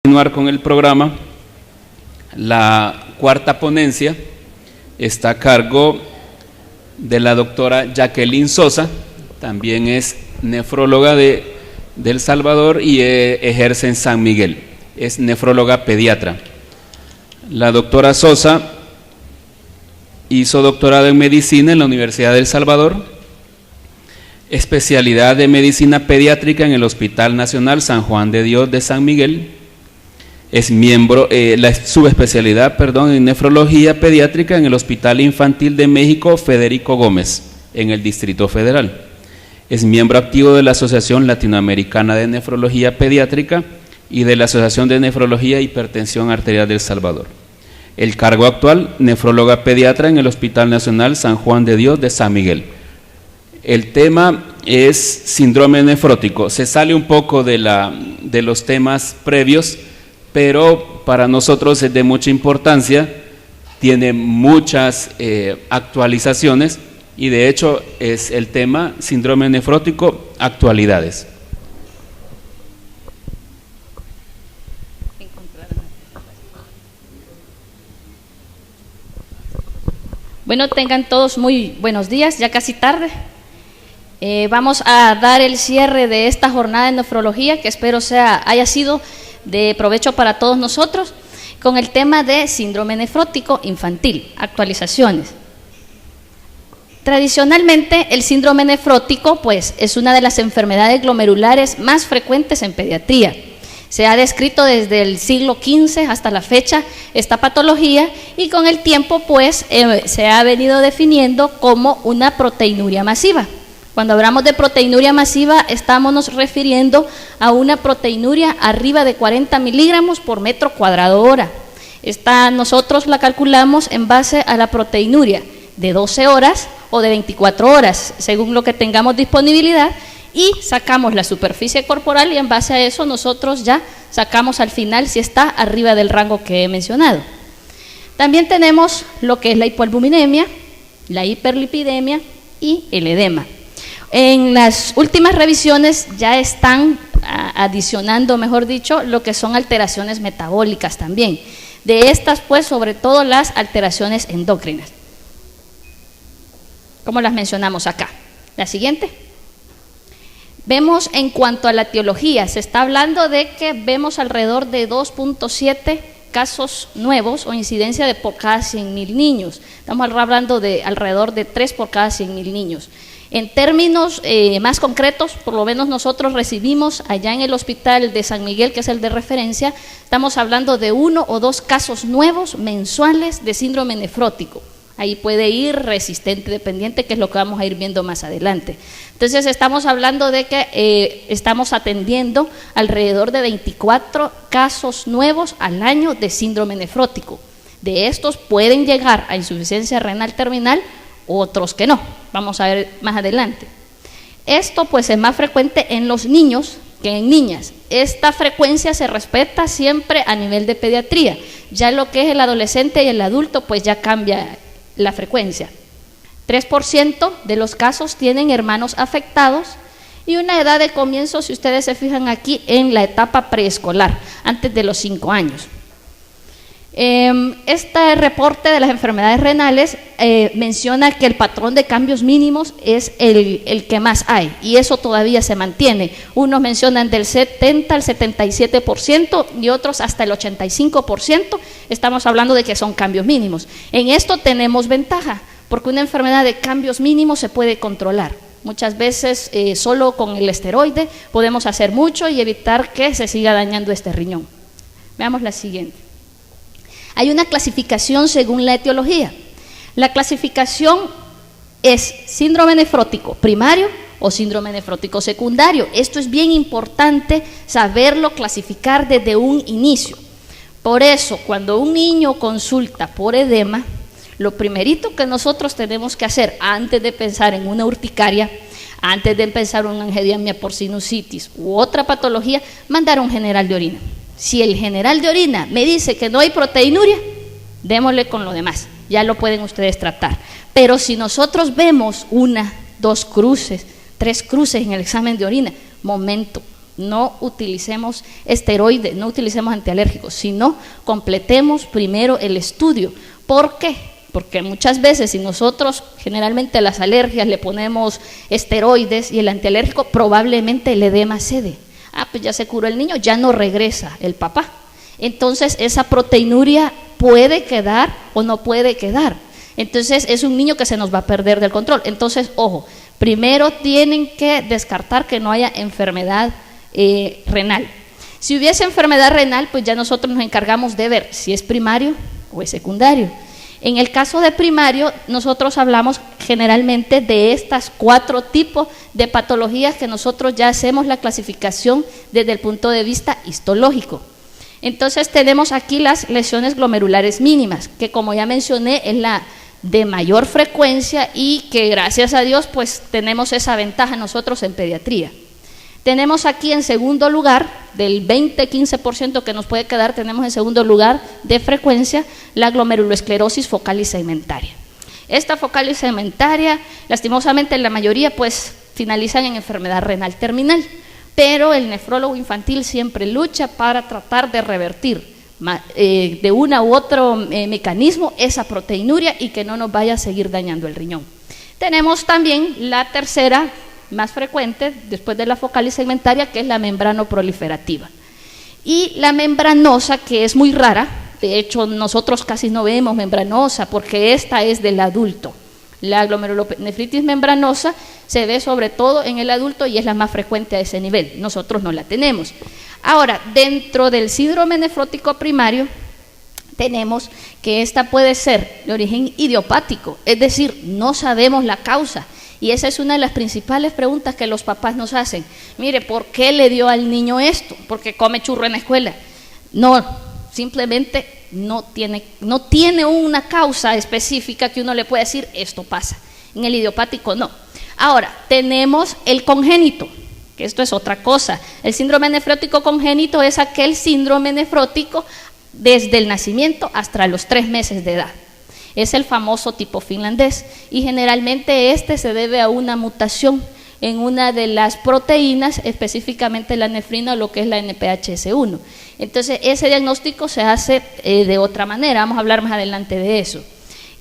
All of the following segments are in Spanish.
Continuar con el programa. La cuarta ponencia está a cargo de la doctora Jacqueline Sosa, también es nefróloga de El Salvador y ejerce en San Miguel, es nefróloga pediatra. La doctora Sosa hizo doctorado en medicina en la Universidad de El Salvador, especialidad de medicina pediátrica en el Hospital Nacional San Juan de Dios de San Miguel. Es miembro, la subespecialidad, en nefrología pediátrica en el Hospital Infantil de México Federico Gómez, en el Distrito Federal. Es miembro activo de la Asociación Latinoamericana de Nefrología Pediátrica y de la Asociación de Nefrología e Hipertensión Arterial de El Salvador. El cargo actual, nefróloga pediatra en el Hospital Nacional San Juan de Dios de San Miguel. El tema es síndrome nefrótico. Se sale un poco de los temas previos, pero para nosotros es de mucha importancia, tiene muchas actualizaciones y de hecho es el tema síndrome nefrótico, actualidades. Bueno, tengan todos muy buenos días, ya casi tarde. Vamos a dar el cierre de esta jornada de nefrología, que espero haya sido de provecho para todos nosotros, con el tema de síndrome nefrótico infantil, actualizaciones. Tradicionalmente, el síndrome nefrótico es una de las enfermedades glomerulares más frecuentes en pediatría. Se ha descrito desde el siglo XV hasta la fecha esta patología y con el tiempo se ha venido definiendo como una proteinuria masiva. Cuando hablamos de proteinuria masiva, estamos refiriendo a una proteinuria arriba de 40 miligramos por metro cuadrado hora. Nosotros la calculamos en base a la proteinuria de 12 horas o de 24 horas, según lo que tengamos disponibilidad, y sacamos la superficie corporal y en base a eso nosotros ya sacamos al final si está arriba del rango que he mencionado. También tenemos lo que es la hipoalbuminemia, la hiperlipidemia y el edema. En las últimas revisiones ya están adicionando, mejor dicho, lo que son alteraciones metabólicas también. De estas, sobre todo las alteraciones endócrinas, como las mencionamos acá. La siguiente. Vemos en cuanto a la etiología, se está hablando de que vemos alrededor de 2.7 casos nuevos o incidencia de por cada 100,000 niños. Estamos hablando de alrededor de 3 por cada 100,000 niños. En términos más concretos, por lo menos nosotros recibimos allá en el hospital de San Miguel, que es el de referencia, estamos hablando de 1 o 2 casos nuevos mensuales de síndrome nefrótico. Ahí puede ir resistente, dependiente, que es lo que vamos a ir viendo más adelante. Entonces estamos hablando de que estamos atendiendo alrededor de 24 casos nuevos al año de síndrome nefrótico. De estos pueden llegar a insuficiencia renal terminal, otros que no, vamos a ver más adelante. Esto es más frecuente en los niños que en niñas. Esta frecuencia se respeta siempre a nivel de pediatría. Ya lo que es el adolescente y el adulto ya cambia la frecuencia. 3% de los casos tienen hermanos afectados y una edad de comienzo, si ustedes se fijan aquí, en la etapa preescolar, antes de los 5 años. Este reporte de las enfermedades renales menciona que el patrón de cambios mínimos es el que más hay y eso todavía se mantiene. Unos mencionan del 70 al 77% y otros hasta el 85%. Estamos hablando de que son cambios mínimos. En esto tenemos ventaja porque una enfermedad de cambios mínimos se puede controlar. Muchas veces solo con el esteroide podemos hacer mucho y evitar que se siga dañando este riñón. Veamos la siguiente. Hay una clasificación según la etiología. La clasificación es síndrome nefrótico primario o síndrome nefrótico secundario. Esto es bien importante saberlo clasificar desde un inicio. Por eso, cuando un niño consulta por edema, lo primerito que nosotros tenemos que hacer antes de pensar en una urticaria, antes de pensar en una angioedemia por sinusitis u otra patología, mandar a un general de orina. Si el general de orina me dice que no hay proteinuria, démosle con lo demás, ya lo pueden ustedes tratar. Pero si nosotros vemos 1, 2 cruces, 3 cruces en el examen de orina, momento, no utilicemos esteroides, no utilicemos antialérgicos, sino completemos primero el estudio. ¿Por qué? Porque muchas veces si nosotros generalmente a las alergias le ponemos esteroides y el antialérgico probablemente le dé más sede. Pues ya se curó el niño, ya no regresa el papá. Entonces esa proteinuria puede quedar o no puede quedar. Entonces es un niño que se nos va a perder del control. Entonces, ojo, primero tienen que descartar que no haya enfermedad renal. Si hubiese enfermedad renal, pues ya nosotros nos encargamos de ver si es primario o es secundario. En el caso de primario, nosotros hablamos generalmente de estas 4 tipos de patologías que nosotros ya hacemos la clasificación desde el punto de vista histológico. Entonces tenemos aquí las lesiones glomerulares mínimas, que como ya mencioné es la de mayor frecuencia y que gracias a Dios pues tenemos esa ventaja nosotros en pediatría. Tenemos aquí en segundo lugar, del 20-15% que nos puede quedar, tenemos en segundo lugar de frecuencia la glomerulosclerosis focal y segmentaria. Esta focal y segmentaria, lastimosamente la mayoría pues finalizan en enfermedad renal terminal, pero el nefrólogo infantil siempre lucha para tratar de revertir de una u otro mecanismo esa proteinuria y que no nos vaya a seguir dañando el riñón. Tenemos también la tercera más frecuente después de la focal y segmentaria, que es la membrano proliferativa, y la membranosa, que es muy rara. De hecho nosotros casi no vemos membranosa porque esta es del adulto. La glomerulonefritis membranosa se ve sobre todo en el adulto y es la más frecuente a ese nivel, nosotros no la tenemos. Ahora, dentro del síndrome nefrótico primario tenemos que esta puede ser de origen idiopático, es decir, no sabemos la causa. Y esa es una de las principales preguntas que los papás nos hacen. Mire, ¿por qué le dio al niño esto? ¿Porque come churro en la escuela? No, simplemente no tiene una causa específica que uno le pueda decir, esto pasa. En el idiopático no. Ahora, tenemos el congénito, que esto es otra cosa. El síndrome nefrótico congénito es aquel síndrome nefrótico desde el nacimiento hasta los 3 meses de edad. Es el famoso tipo finlandés y generalmente este se debe a una mutación en una de las proteínas, específicamente la nefrina o lo que es la NPHS1. Entonces ese diagnóstico se hace de otra manera, vamos a hablar más adelante de eso.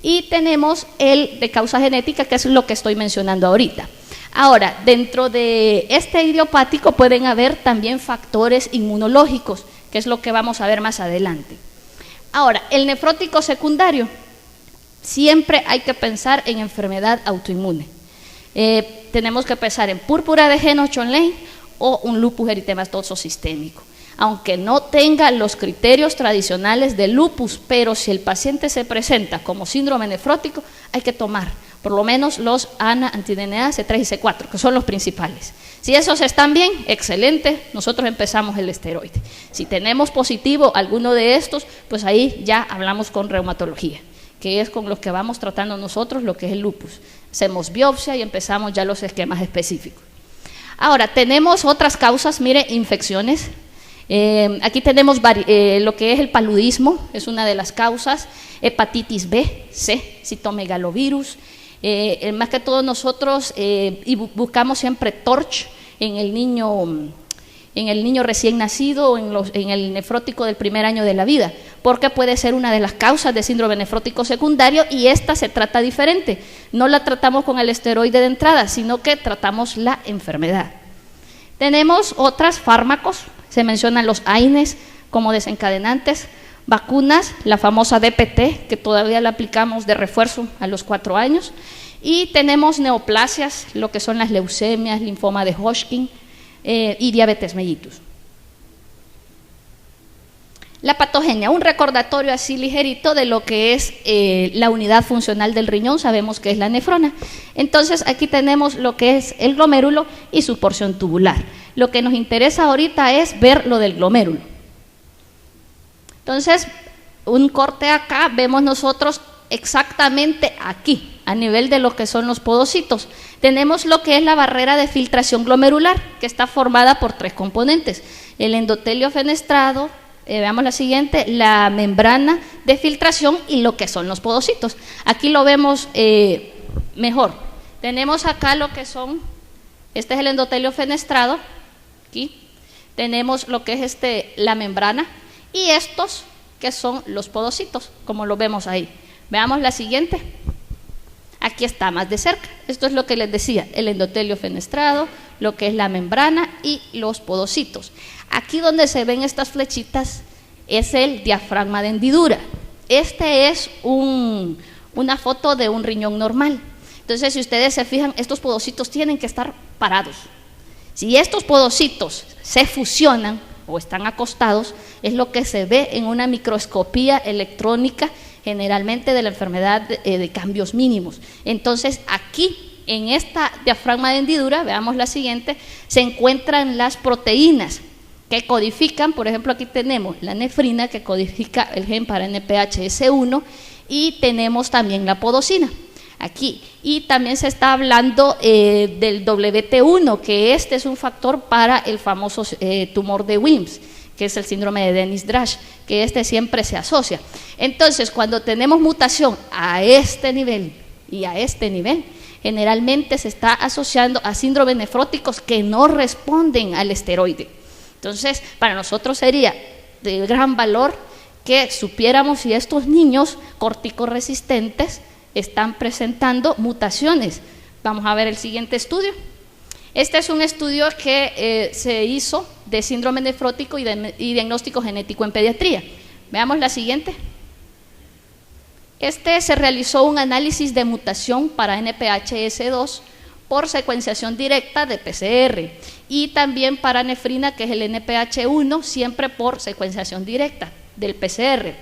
Y tenemos el de causa genética, que es lo que estoy mencionando ahorita. Ahora, dentro de este idiopático pueden haber también factores inmunológicos, que es lo que vamos a ver más adelante. Ahora, el nefrótico secundario. Siempre hay que pensar en enfermedad autoinmune. Tenemos que pensar en púrpura de Henoch-Schönlein o un lupus eritematoso sistémico. Aunque no tenga los criterios tradicionales de lupus, pero si el paciente se presenta como síndrome nefrótico, hay que tomar por lo menos los ANA, anti-DNA, C3 y C4, que son los principales. Si esos están bien, excelente, nosotros empezamos el esteroide. Si tenemos positivo alguno de estos, pues ahí ya hablamos con reumatología, que es con los que vamos tratando nosotros lo que es el lupus. Hacemos biopsia y empezamos ya los esquemas específicos. Ahora, tenemos otras causas, mire, infecciones. Aquí tenemos lo que es el paludismo, es una de las causas, hepatitis B, C, citomegalovirus. Más que todo nosotros buscamos siempre TORCH en el niño recién nacido, en el nefrótico del primer año de la vida, porque puede ser una de las causas de síndrome nefrótico secundario y esta se trata diferente. No la tratamos con el esteroide de entrada, sino que tratamos la enfermedad. Tenemos otros fármacos, se mencionan los AINES como desencadenantes, vacunas, la famosa DPT, que todavía la aplicamos de refuerzo a los 4 años, y tenemos neoplasias, lo que son las leucemias, linfoma de Hodgkin, y diabetes mellitus. La patogenia, un recordatorio así ligerito de lo que es la unidad funcional del riñón, sabemos que es la nefrona. Entonces aquí tenemos lo que es el glomérulo y su porción tubular. Lo que nos interesa ahorita es ver lo del glomérulo. Entonces, un corte acá, vemos nosotros exactamente aquí, a nivel de lo que son los podocitos. Tenemos lo que es la barrera de filtración glomerular, que está formada por 3 componentes: el endotelio fenestrado, veamos la siguiente, la membrana de filtración y lo que son los podocitos. Aquí lo vemos mejor. Tenemos acá lo que son, este es el endotelio fenestrado, aquí, tenemos lo que es la membrana, y estos que son los podocitos, como lo vemos ahí. Veamos la siguiente. Aquí está más de cerca. Esto es lo que les decía, el endotelio fenestrado, lo que es la membrana y los podocitos. Aquí donde se ven estas flechitas es el diafragma de hendidura. Este es una foto de un riñón normal. Entonces, si ustedes se fijan, estos podocitos tienen que estar parados. Si estos podocitos se fusionan o están acostados, es lo que se ve en una microscopía electrónica, generalmente de la enfermedad de cambios mínimos. Entonces, aquí en esta diafragma de hendidura, veamos la siguiente, se encuentran las proteínas que codifican, por ejemplo, aquí tenemos la nefrina que codifica el gen para NPHS1, y tenemos también la podocina aquí, y también se está hablando del WT1, que este es un factor para el famoso tumor de Wilms, que es el síndrome de Dennis-Drash, que siempre se asocia. Entonces, cuando tenemos mutación a este nivel y a este nivel, generalmente se está asociando a síndromes nefróticos que no responden al esteroide. Entonces, para nosotros sería de gran valor que supiéramos si estos niños corticoresistentes están presentando mutaciones. Vamos a ver el siguiente estudio. Este es un estudio que se hizo de síndrome nefrótico y diagnóstico genético en pediatría. Veamos la siguiente. Se realizó un análisis de mutación para NPHS2 por secuenciación directa de PCR, y también para nefrina, que es el NPH1, siempre por secuenciación directa del PCR.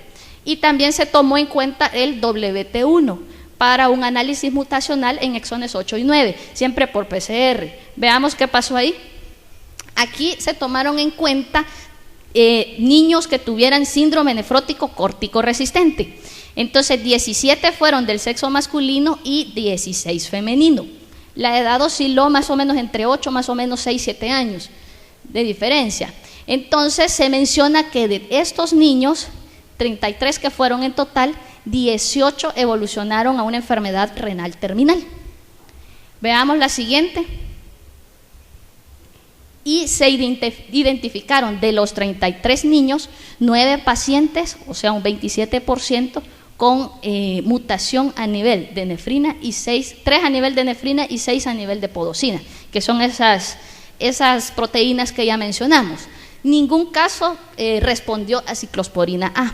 Y también se tomó en cuenta el WT1 para un análisis mutacional en exones 8 y 9, siempre por PCR. Veamos qué pasó ahí. Aquí se tomaron en cuenta niños que tuvieran síndrome nefrótico corticoresistente. Entonces, 17 fueron del sexo masculino y 16 femenino. La edad osciló más o menos entre 8, más o menos 6, 7 años de diferencia. Entonces, se menciona que de estos niños, 33 que fueron en total, 18 evolucionaron a una enfermedad renal terminal. Veamos la siguiente. Y se identificaron de los 33 niños, 9 pacientes, o sea un 27%, con mutación a nivel de nefrina, y 3 a nivel de nefrina y 6 a nivel de podocina, que son esas proteínas que ya mencionamos. Ningún caso respondió a ciclosporina A.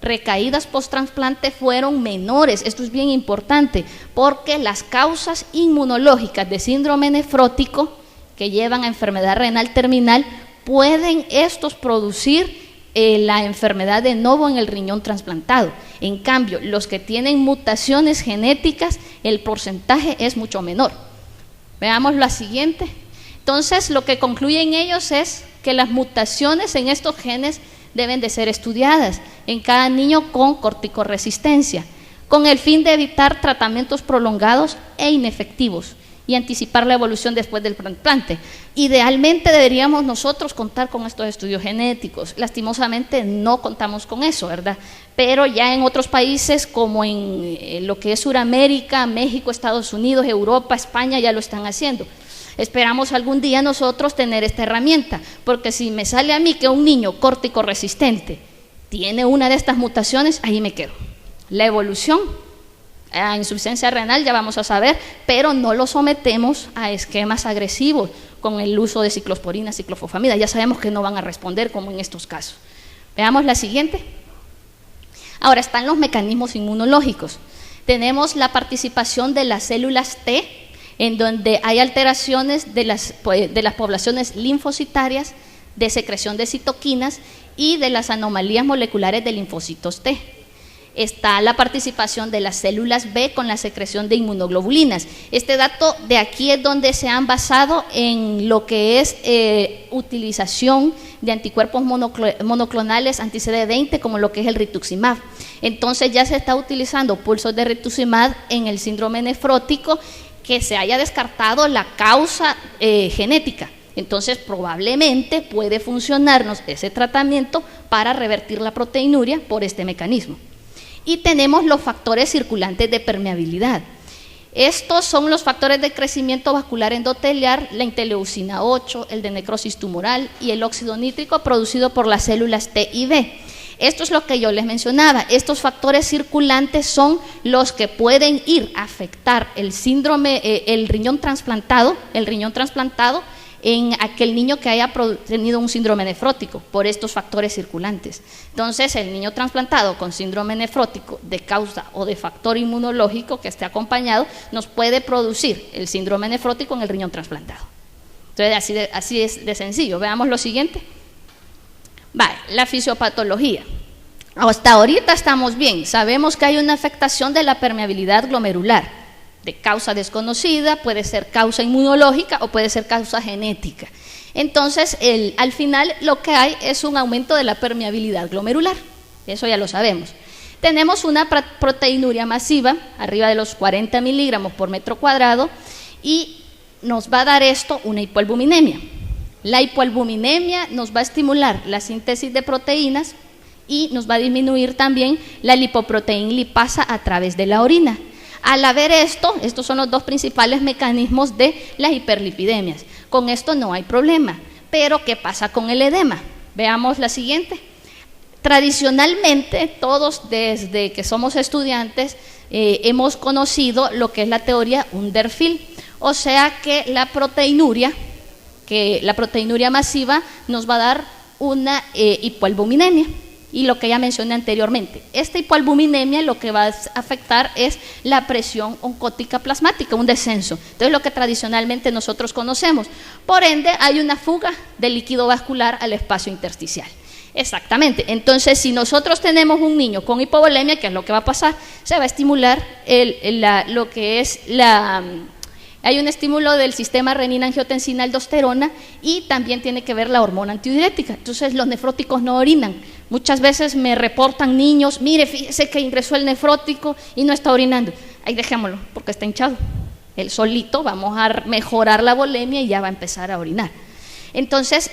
Recaídas post-trasplante fueron menores. Esto es bien importante, porque las causas inmunológicas de síndrome nefrótico que llevan a enfermedad renal terminal pueden estos producir la enfermedad de novo en el riñón trasplantado. En cambio, los que tienen mutaciones genéticas, el porcentaje es mucho menor. Veamos la siguiente. Entonces, lo que concluyen ellos es que las mutaciones en estos genes deben de ser estudiadas en cada niño con corticoresistencia, con el fin de evitar tratamientos prolongados e inefectivos y anticipar la evolución después del trasplante. Idealmente deberíamos nosotros contar con estos estudios genéticos. Lastimosamente no contamos con eso, ¿verdad? Pero ya en otros países, como en lo que es Sudamérica, México, Estados Unidos, Europa, España, ya lo están haciendo. Esperamos algún día nosotros tener esta herramienta, porque si me sale a mí que un niño corticoresistente tiene una de estas mutaciones, ahí me quedo. La evolución a insuficiencia renal ya vamos a saber, pero no lo sometemos a esquemas agresivos con el uso de ciclosporina, ciclofosfamida. Ya sabemos que no van a responder como en estos casos. Veamos la siguiente. Ahora están los mecanismos inmunológicos. Tenemos la participación de las células T, en donde hay alteraciones de las poblaciones linfocitarias, de secreción de citoquinas y de las anomalías moleculares de linfocitos T. Está la participación de las células B con la secreción de inmunoglobulinas. Este dato de aquí es donde se han basado en lo que es utilización de anticuerpos monoclonales anti-CD20, como lo que es el rituximab. Entonces ya se está utilizando pulsos de rituximab en el síndrome nefrótico, que se haya descartado la causa genética. Entonces probablemente puede funcionarnos ese tratamiento para revertir la proteinuria por este mecanismo. Y tenemos los factores circulantes de permeabilidad. Estos son los factores de crecimiento vascular endotelial, la interleucina 8, el de necrosis tumoral y el óxido nítrico producido por las células T y B. Esto es lo que yo les mencionaba. Estos factores circulantes son los que pueden ir a afectar el síndrome, el riñón trasplantado en aquel niño que haya tenido un síndrome nefrótico por estos factores circulantes. Entonces, el niño trasplantado con síndrome nefrótico de causa o de factor inmunológico que esté acompañado nos puede producir el síndrome nefrótico en el riñón trasplantado. Entonces, así es de sencillo. Veamos lo siguiente. Vale, la fisiopatología. Hasta ahorita estamos bien. Sabemos que hay una afectación de la permeabilidad glomerular, de causa desconocida, puede ser causa inmunológica o puede ser causa genética. Entonces, al final lo que hay es un aumento de la permeabilidad glomerular, eso ya lo sabemos. Tenemos una proteinuria masiva, arriba de los 40 miligramos por metro cuadrado, y nos va a dar esto una hipoalbuminemia. La hipoalbuminemia nos va a estimular la síntesis de proteínas y nos va a disminuir también la lipoproteína lipasa a través de la orina. Al haber esto, estos son los dos principales mecanismos de las hiperlipidemias. Con esto no hay problema. Pero, ¿qué pasa con el edema? Veamos la siguiente. Tradicionalmente, todos desde que somos estudiantes hemos conocido lo que es la teoría Underfield, o sea que la proteinuria masiva nos va a dar una hipoalbuminemia. Y lo que ya mencioné anteriormente, esta hipoalbuminemia lo que va a afectar es la presión oncótica plasmática, un descenso. Entonces, lo que tradicionalmente nosotros conocemos. Por ende, hay una fuga de líquido vascular al espacio intersticial. Exactamente. Entonces, si nosotros tenemos un niño con hipovolemia, ¿qué es lo que va a pasar? Se va a estimular hay un estímulo del sistema renina-angiotensina-aldosterona y también tiene que ver la hormona antidiurética. Entonces, los nefróticos no orinan. Muchas veces me reportan niños, mire, fíjese que ingresó el nefrótico y no está orinando. Ahí dejémoslo, porque está hinchado. Él solito, vamos a mejorar la volemia y ya va a empezar a orinar. Entonces,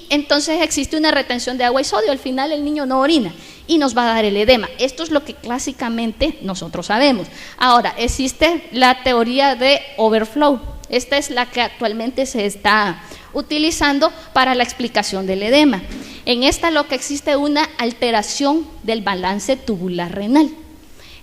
entonces existe una retención de agua y sodio, al final el niño no orina y nos va a dar el edema. Esto es lo que clásicamente nosotros sabemos. Ahora, existe la teoría de overflow. Esta es la que actualmente se está utilizando para la explicación del edema. En esta lo que existe es una alteración del balance tubular renal.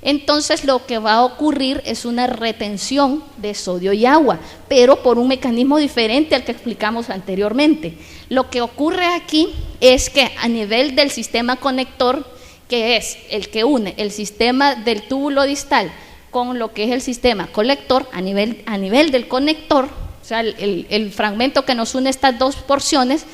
Entonces, lo que va a ocurrir es una retención de sodio y agua, pero por un mecanismo diferente al que explicamos anteriormente. Lo que ocurre aquí es que a nivel del sistema conector, que es el que une el sistema del túbulo distal con lo que es el sistema colector, a nivel del conector, o sea, el fragmento que nos une estas dos porciones,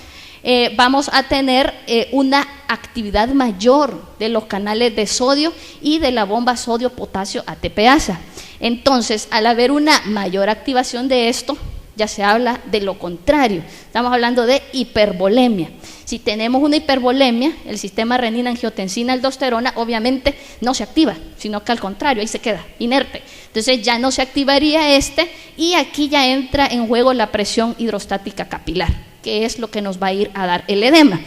vamos a tener una actividad mayor de los canales de sodio y de la bomba sodio-potasio ATPasa. Entonces, al haber una mayor activación de esto, ya se habla de lo contrario. Estamos hablando de hipervolemia. Si tenemos una hipervolemia, el sistema renina-angiotensina-aldosterona obviamente no se activa, sino que al contrario, ahí se queda inerte. Entonces ya no se activaría y aquí ya entra en juego la presión hidrostática capilar, que es lo que nos va a ir a dar el edema.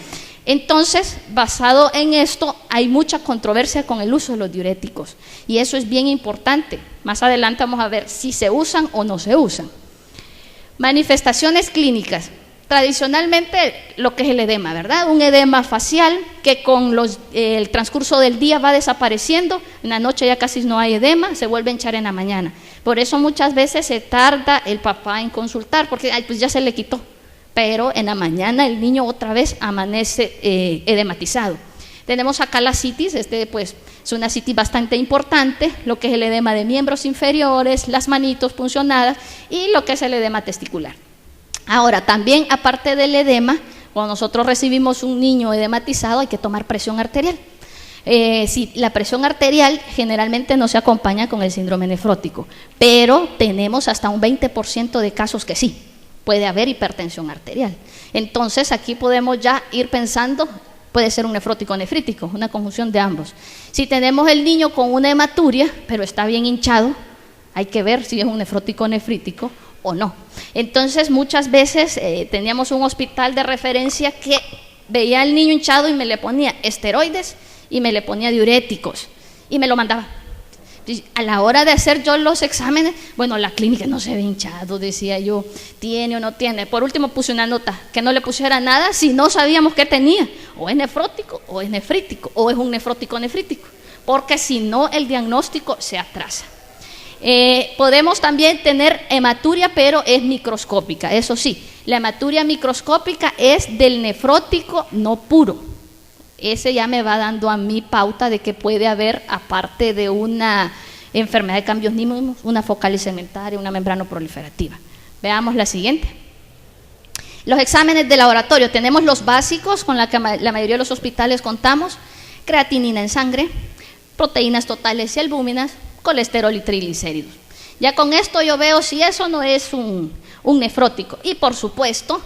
Entonces, basado en esto, hay mucha controversia con el uso de los diuréticos y eso es bien importante. Más adelante vamos a ver si se usan o no se usan. Manifestaciones clínicas. Tradicionalmente lo que es el edema, ¿verdad? Un edema facial que con el transcurso del día va desapareciendo, en la noche ya casi no hay edema, se vuelve a hinchar en la mañana. Por eso muchas veces se tarda el papá en consultar, porque pues ya se le quitó, pero en la mañana el niño otra vez amanece edematizado. Tenemos acá la citis, pues es una citis bastante importante, lo que es el edema de miembros inferiores, las manitos puncionadas y lo que es el edema testicular. Ahora, también aparte del edema, cuando nosotros recibimos un niño edematizado hay que tomar presión arterial. Si la presión arterial generalmente no se acompaña con el síndrome nefrótico, pero tenemos hasta un 20% de casos que sí, puede haber hipertensión arterial. Entonces aquí podemos ya ir pensando, puede ser un nefrótico o nefrítico, una conjunción de ambos. Si tenemos el niño con una hematuria, pero está bien hinchado, hay que ver si es un nefrótico o nefrítico o no. Entonces muchas veces teníamos un hospital de referencia que veía al niño hinchado y me le ponía esteroides y me le ponía diuréticos y me lo mandaba. A la hora de hacer yo los exámenes, bueno, la clínica no se ve hinchado, decía yo, tiene o no tiene. Por último puse una nota, que no le pusiera nada si no sabíamos qué tenía, o es nefrótico o es nefrítico, o es un nefrótico nefrítico, porque si no el diagnóstico se atrasa. Podemos también tener hematuria, pero es microscópica, eso sí, la hematuria microscópica es del nefrótico no puro. Ese ya me va dando a mí pauta de que puede haber, aparte de una enfermedad de cambios mínimos, una focal segmentaria, una membrana proliferativa. Veamos la siguiente. Los exámenes de laboratorio, tenemos los básicos con la que la mayoría de los hospitales contamos: creatinina en sangre, proteínas totales y albúminas, colesterol y triglicéridos. Ya con esto yo veo si eso no es un nefrótico. Y por supuesto,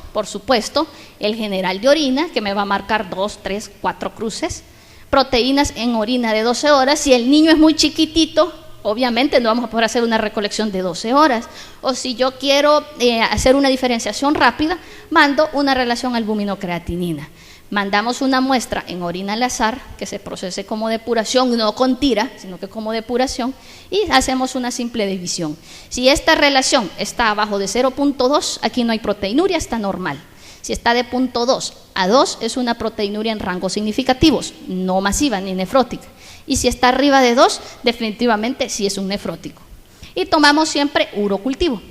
el general de orina, que me va a marcar 2, 3, 4 cruces, proteínas en orina de 12 horas. Si el niño es muy chiquitito, obviamente no vamos a poder hacer una recolección de 12 horas. O si yo quiero hacer una diferenciación rápida, mando una relación albúmino-creatinina. Mandamos una muestra en orina al azar, que se procese como depuración, no con tira, sino que como depuración, y hacemos una simple división. Si esta relación está abajo de 0.2, aquí no hay proteinuria, está normal. Si está de 0.2 a 2, es una proteinuria en rangos significativos, no masiva ni nefrótica. Y si está arriba de 2, definitivamente sí es un nefrótico. Y tomamos siempre urocultivo.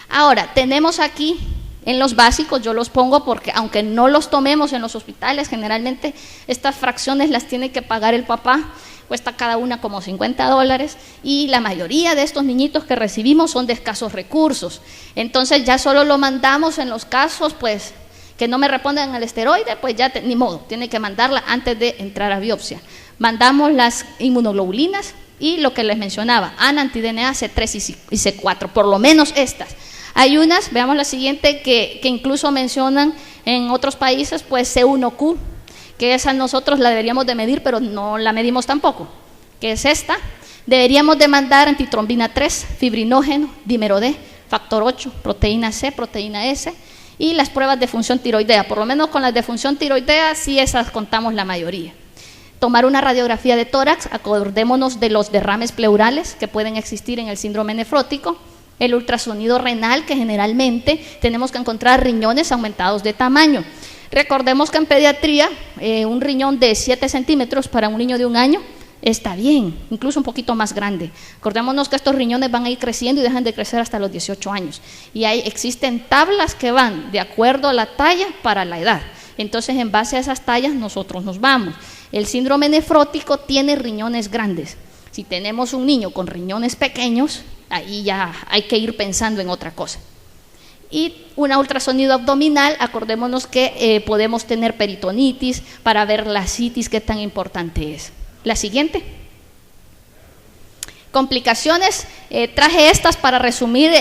Ahora, tenemos aquí en los básicos, yo los pongo porque aunque no los tomemos en los hospitales, generalmente estas fracciones las tiene que pagar el papá, cuesta cada una como $50, y la mayoría de estos niñitos que recibimos son de escasos recursos. Entonces ya solo lo mandamos en los casos pues que no me responden al esteroide, pues ya ni modo, tiene que mandarla antes de entrar a biopsia. Mandamos las inmunoglobulinas y lo que les mencionaba, ANA, anti-DNA, C3 y C4, por lo menos estas. Hay unas, veamos la siguiente, que incluso mencionan en otros países, pues C1Q, que esa nosotros la deberíamos de medir, pero no la medimos tampoco, que es esta. Deberíamos de mandar antitrombina 3, fibrinógeno, dímero D, factor 8, proteína C, proteína S, y las pruebas de función tiroidea. Por lo menos con las de función tiroidea, sí esas contamos la mayoría. Tomar una radiografía de tórax, acordémonos de los derrames pleurales que pueden existir en el síndrome nefrótico. El ultrasonido renal, que generalmente tenemos que encontrar riñones aumentados de tamaño. Recordemos que en pediatría un riñón de 7 centímetros para un niño de 1 año está bien, incluso un poquito más grande. Acordémonos que estos riñones van a ir creciendo y dejan de crecer hasta los 18 años. Y existen tablas que van de acuerdo a la talla para la edad. Entonces, en base a esas tallas nosotros nos vamos. El síndrome nefrótico tiene riñones grandes. Si tenemos un niño con riñones pequeños, ahí ya hay que ir pensando en otra cosa. Y un ultrasonido abdominal, acordémonos que podemos tener peritonitis para ver la citis, qué tan importante es. La siguiente. Complicaciones, traje estas para resumir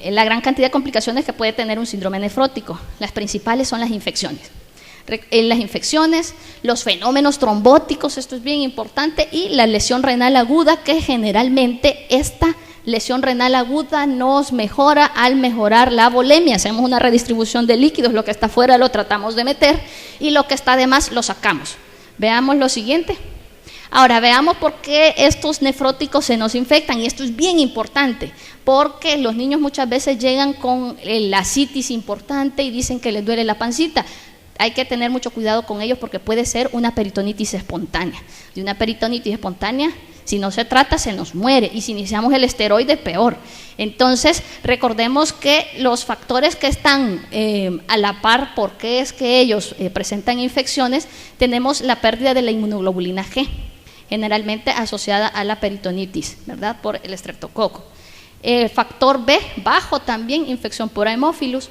la gran cantidad de complicaciones que puede tener un síndrome nefrótico. Las principales son las infecciones. Las infecciones, los fenómenos trombóticos, esto es bien importante, y la lesión renal aguda, que generalmente esta lesión renal aguda nos mejora al mejorar la volemia. Hacemos una redistribución de líquidos, lo que está fuera lo tratamos de meter y lo que está de más lo sacamos. Veamos lo siguiente. Ahora veamos por qué estos nefróticos se nos infectan, y esto es bien importante, porque los niños muchas veces llegan con la citis importante y dicen que les duele la pancita. Hay que tener mucho cuidado con ellos porque puede ser una peritonitis espontánea. De una peritonitis espontánea, si no se trata, se nos muere, y si iniciamos el esteroide, peor. Entonces, recordemos que los factores que están a la par, por qué es que ellos presentan infecciones, tenemos la pérdida de la inmunoglobulina G, generalmente asociada a la peritonitis, ¿verdad?, por el estreptococo. Factor B bajo también, infección por Haemophilus.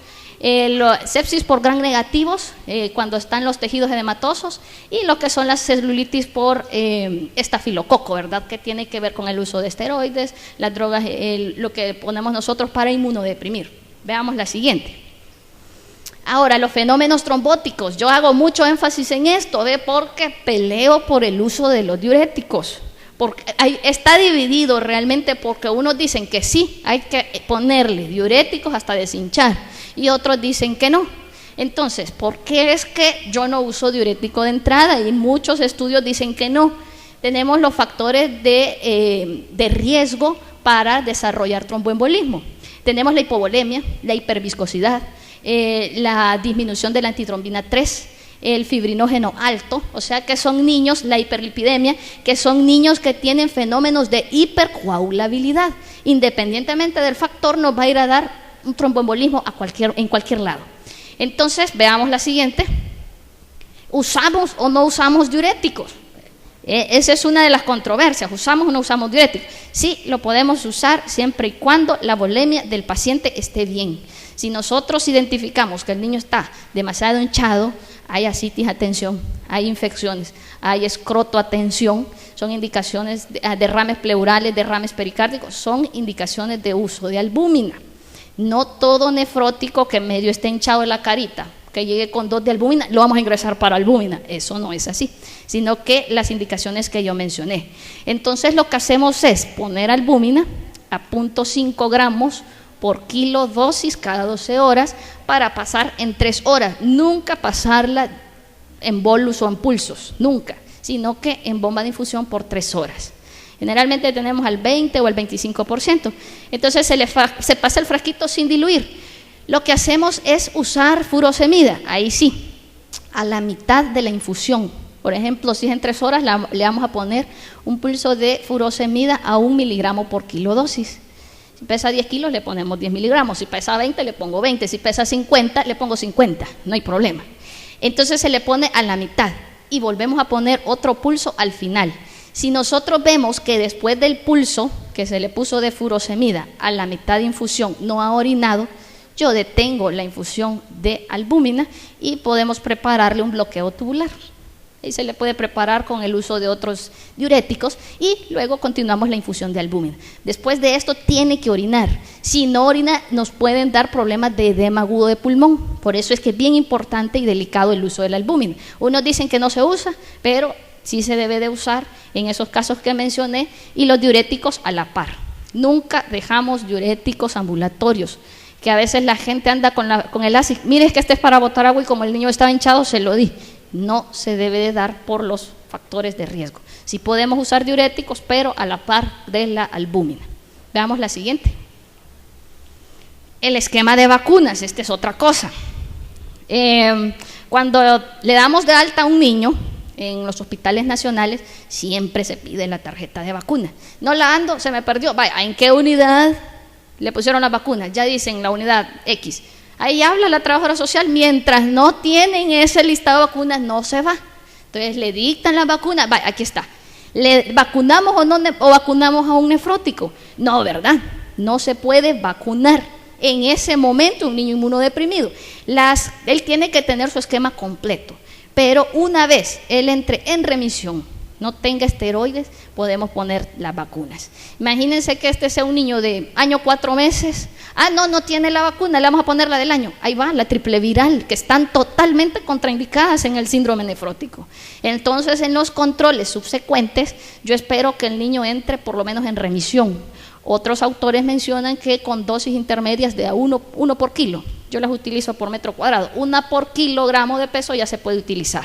Sepsis por gram negativos cuando están los tejidos edematosos, y lo que son las celulitis por estafilococo, ¿verdad?, que tiene que ver con el uso de esteroides, las drogas, lo que ponemos nosotros para inmunodeprimir. Veamos la siguiente. Ahora, los fenómenos trombóticos, yo hago mucho énfasis en esto, porque peleo por el uso de los diuréticos. Porque está dividido realmente, porque unos dicen que sí, hay que ponerle diuréticos hasta deshinchar, y otros dicen que no. Entonces, ¿por qué es que yo no uso diurético de entrada? Y muchos estudios dicen que no. tenemos los factores de riesgo para desarrollar tromboembolismo. Tenemos la hipovolemia, la hiperviscosidad, la disminución de la antitrombina 3, el fibrinógeno alto, o sea que son niños, la hiperlipidemia, que son niños que tienen fenómenos de hipercoagulabilidad. Independientemente del factor, nos va a ir a dar un tromboembolismo en cualquier lado. Entonces, veamos la siguiente. ¿Usamos o no usamos diuréticos? Esa es una de las controversias. ¿Usamos o no usamos diuréticos? Sí, lo podemos usar siempre y cuando la volemia del paciente esté bien. Si nosotros identificamos que el niño está demasiado hinchado, hay ascitis, atención, hay infecciones, hay escroto, atención, son indicaciones de derrames pleurales, derrames pericárdicos, son indicaciones de uso de albúmina. No todo nefrótico que medio esté hinchado de la carita, que llegue con 2 de albúmina, lo vamos a ingresar para albúmina. Eso no es así, sino que las indicaciones que yo mencioné. Entonces lo que hacemos es poner albúmina a 0.5 gramos por kilo dosis cada 12 horas para pasar en 3 horas. Nunca pasarla en bolus o en pulsos, nunca, sino que en bomba de infusión por 3 horas. Generalmente tenemos al 20 o al 25%. Entonces se pasa el frasquito sin diluir. Lo que hacemos es usar furosemida, ahí sí, a la mitad de la infusión. Por ejemplo, si es en 3 horas, le vamos a poner un pulso de furosemida a 1 miligramo por kilo dosis. Si pesa 10 kilos, le ponemos 10 miligramos. Si pesa 20, le pongo 20. Si pesa 50, le pongo 50. No hay problema. Entonces se le pone a la mitad y volvemos a poner otro pulso al final. Si nosotros vemos que después del pulso que se le puso de furosemida a la mitad de infusión no ha orinado, yo detengo la infusión de albúmina y podemos prepararle un bloqueo tubular. Y se le puede preparar con el uso de otros diuréticos y luego continuamos la infusión de albúmina. Después de esto tiene que orinar. Si no orina, nos pueden dar problemas de edema agudo de pulmón. Por eso es que es bien importante y delicado el uso de la albúmina. Unos dicen que no se usa, pero sí se debe de usar en esos casos que mencioné, y los diuréticos a la par. Nunca dejamos diuréticos ambulatorios, que a veces la gente anda con el ácido. Mire, es que este es para botar agua y como el niño estaba hinchado, se lo di. No se debe de dar por los factores de riesgo. Sí podemos usar diuréticos, pero a la par de la albúmina. Veamos la siguiente. El esquema de vacunas, esta es otra cosa. Cuando le damos de alta a un niño en los hospitales nacionales, siempre se pide la tarjeta de vacuna. No la ando, se me perdió. Vaya, ¿en qué unidad le pusieron las vacunas? Ya dicen la unidad X. Ahí habla la trabajadora social, mientras no tienen ese listado de vacunas, no se va. Entonces le dictan las vacunas, vaya, aquí está. ¿Le vacunamos o vacunamos a un nefrótico? No, ¿verdad? No se puede vacunar en ese momento un niño inmunodeprimido. Él tiene que tener su esquema completo, pero una vez él entre en remisión, no tenga esteroides, podemos poner las vacunas. Imagínense que este sea un niño de año 4 meses. No tiene la vacuna, le vamos a poner la del año. Ahí va, la triple viral, que están totalmente contraindicadas en el síndrome nefrótico. Entonces, en los controles subsecuentes, yo espero que el niño entre por lo menos en remisión. Otros autores mencionan que con dosis intermedias de a 1 por kilo. Yo las utilizo por metro cuadrado. 1 por kilogramo de peso ya se puede utilizar.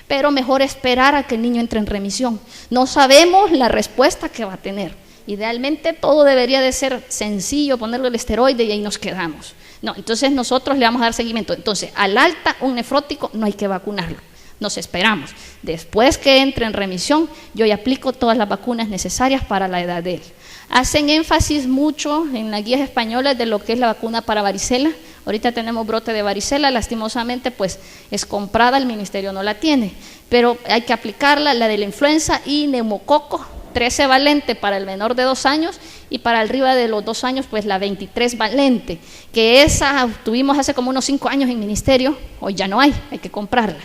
Pero mejor esperar a que el niño entre en remisión. No sabemos la respuesta que va a tener. Idealmente todo debería de ser sencillo, ponerle el esteroide y ahí nos quedamos. No, entonces nosotros le vamos a dar seguimiento. Entonces, al alta, un nefrótico, no hay que vacunarlo. Nos esperamos. Después que entre en remisión, yo ya aplico todas las vacunas necesarias para la edad de él. Hacen énfasis mucho en las guías españolas de lo que es la vacuna para varicela. Ahorita tenemos brote de varicela, lastimosamente pues es comprada, el ministerio no la tiene, pero hay que aplicarla, la de la influenza y neumococo, 13 valente para el menor de 2 años y para arriba de los 2 años pues la 23 valente, que esa tuvimos hace como unos 5 años en ministerio, hoy ya no hay que comprarla,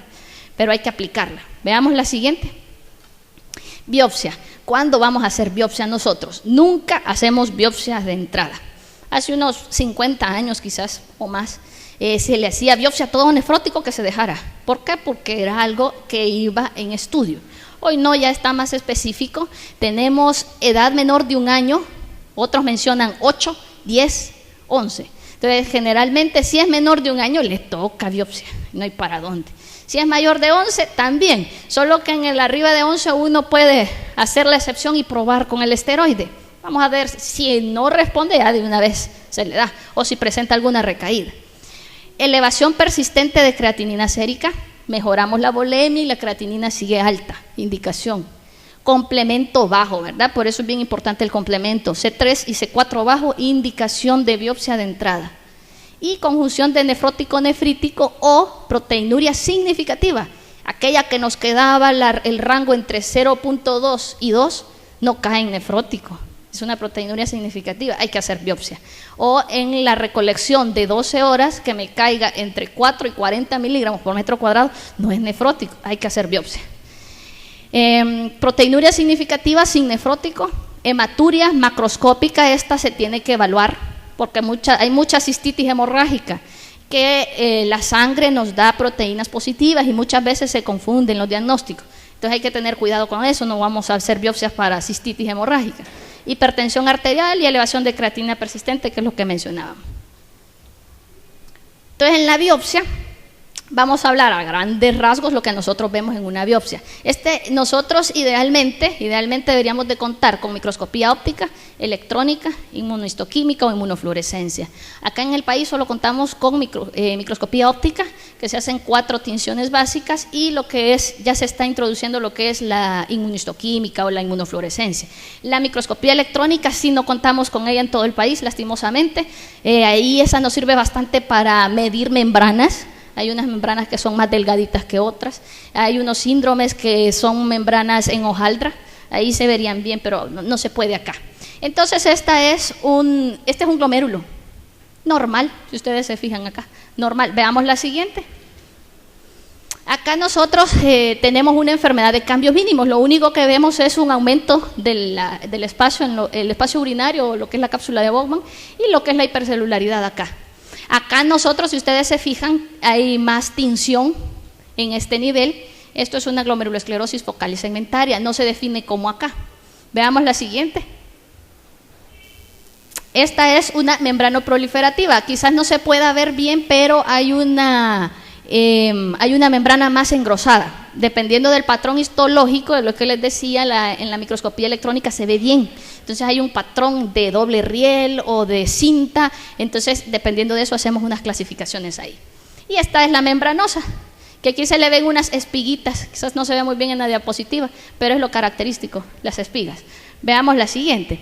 pero hay que aplicarla. Veamos la siguiente. Biopsia. ¿Cuándo vamos a hacer biopsia nosotros? Nunca hacemos biopsias de entrada. Hace unos 50 años quizás o más, se le hacía biopsia a todo nefrótico que se dejara. ¿Por qué? Porque era algo que iba en estudio. Hoy no, ya está más específico. Tenemos edad menor de 1 año, otros mencionan 8, 10, 11. Entonces, generalmente si es menor de 1 año, le toca biopsia, no hay para dónde. Si es mayor de 11, también, solo que en el arriba de 11 uno puede hacer la excepción y probar con el esteroide. Vamos a ver si no responde, ya de una vez se le da, o si presenta alguna recaída. Elevación persistente de creatinina sérica, mejoramos la volemia y la creatinina sigue alta, indicación. Complemento bajo, ¿verdad? Por eso es bien importante el complemento, C3 y C4 bajo, indicación de biopsia de entrada. Y conjunción de nefrótico nefrítico o proteinuria significativa, aquella que nos quedaba el rango entre 0.2 y 2, no cae en nefrótico, es una proteinuria significativa, hay que hacer biopsia. O en la recolección de 12 horas que me caiga entre 4 y 40 miligramos por metro cuadrado, no es nefrótico, hay que hacer biopsia. Proteinuria significativa sin nefrótico, hematuria macroscópica, esta se tiene que evaluar porque hay mucha cistitis hemorrágica, que la sangre nos da proteínas positivas y muchas veces se confunden los diagnósticos. Entonces hay que tener cuidado con eso, no vamos a hacer biopsias para cistitis hemorrágica. Hipertensión arterial y elevación de creatinina persistente, que es lo que mencionábamos. Entonces en la biopsia vamos a hablar a grandes rasgos lo que nosotros vemos en una biopsia. Nosotros idealmente deberíamos de contar con microscopía óptica, electrónica, inmunohistoquímica o inmunofluorescencia. Acá en el país solo contamos con microscopía óptica, que se hacen 4 tinciones básicas, y ya se está introduciendo lo que es la inmunohistoquímica o la inmunofluorescencia. La microscopía electrónica sí no contamos con ella en todo el país, lastimosamente. Ahí esa nos sirve bastante para medir membranas. Hay unas membranas que son más delgaditas que otras, hay unos síndromes que son membranas en hojaldra, ahí se verían bien, pero no se puede acá. Entonces este es un glomérulo normal, si ustedes se fijan acá, normal. Veamos la siguiente. Acá nosotros tenemos una enfermedad de cambios mínimos, lo único que vemos es un aumento del espacio, el espacio urinario, lo que es la cápsula de Bowman, y lo que es la hipercelularidad acá. Acá nosotros, si ustedes se fijan, hay más tinción en este nivel. Esto es una glomerulosclerosis focal y segmentaria, no se define como acá. Veamos la siguiente. Esta es una membrana proliferativa, quizás no se pueda ver bien, pero hay una membrana más engrosada. Dependiendo del patrón histológico, de lo que les decía, en la microscopía electrónica se ve bien. Entonces hay un patrón de doble riel o de cinta, entonces dependiendo de eso hacemos unas clasificaciones ahí. Y esta es la membranosa, que aquí se le ven unas espiguitas, quizás no se ve muy bien en la diapositiva, pero es lo característico, las espigas. Veamos la siguiente.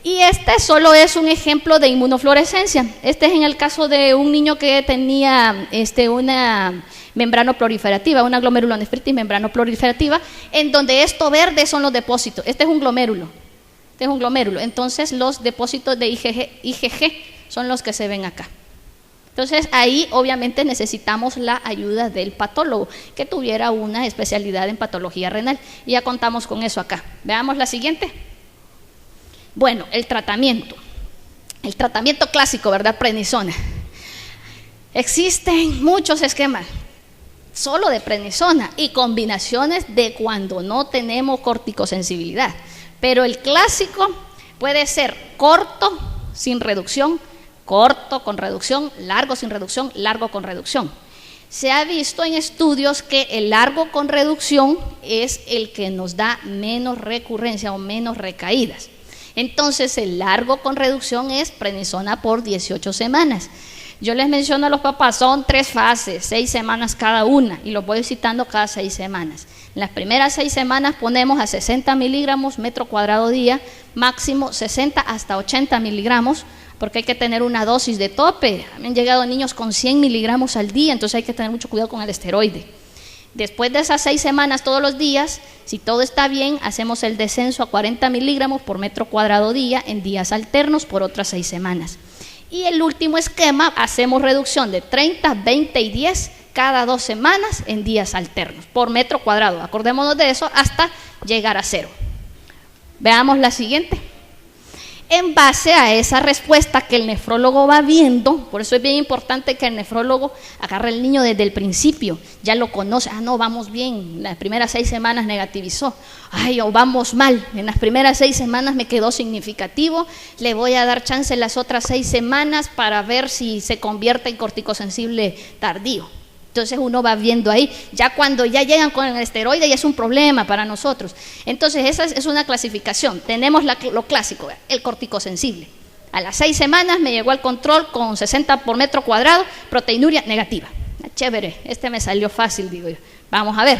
Y este solo es un ejemplo de inmunofluorescencia. Este es en el caso de un niño que tenía una membrana proliferativa, una glomerulonefritis membrana proliferativa, en donde esto verde son los depósitos. Este es un glomérulo. Entonces los depósitos de IgG son los que se ven acá. Entonces ahí obviamente necesitamos la ayuda del patólogo que tuviera una especialidad en patología renal, y ya contamos con eso acá. Veamos la siguiente. Bueno, el tratamiento clásico, ¿verdad? Prednisona. Existen muchos esquemas solo de prednisona y combinaciones de cuando no tenemos corticosensibilidad. Pero el clásico puede ser corto sin reducción, corto con reducción, largo sin reducción, largo con reducción. Se ha visto en estudios que el largo con reducción es el que nos da menos recurrencia o menos recaídas. Entonces el largo con reducción es prednisona por 18 semanas. Yo les menciono a los papás, son 3 fases, 6 semanas cada una, y los voy citando cada 6 semanas. En las primeras 6 semanas ponemos a 60 miligramos metro cuadrado día, máximo 60 hasta 80 miligramos, porque hay que tener una dosis de tope. Me han llegado niños con 100 miligramos al día, entonces hay que tener mucho cuidado con el esteroide. Después de esas 6 semanas todos los días, si todo está bien, hacemos el descenso a 40 miligramos por metro cuadrado día en días alternos por otras 6 semanas. Y el último esquema, hacemos reducción de 30, 20 y 10 cada 2 semanas en días alternos por metro cuadrado. Acordémonos de eso hasta llegar a 0. Veamos la siguiente. En base a esa respuesta que el nefrólogo va viendo, por eso es bien importante que el nefrólogo agarre al niño desde el principio, ya lo conoce. No, vamos bien, las primeras 6 semanas negativizó, o vamos mal, en las primeras 6 semanas me quedó significativo, le voy a dar chance en las otras 6 semanas para ver si se convierte en corticosensible tardío. Entonces uno va viendo ahí, ya cuando ya llegan con el esteroide ya es un problema para nosotros. Entonces esa es una clasificación. Tenemos lo clásico, el corticosensible. A las 6 semanas me llegó al control con 60 por metro cuadrado, proteinuria negativa. Chévere, me salió fácil, digo yo. Vamos a ver.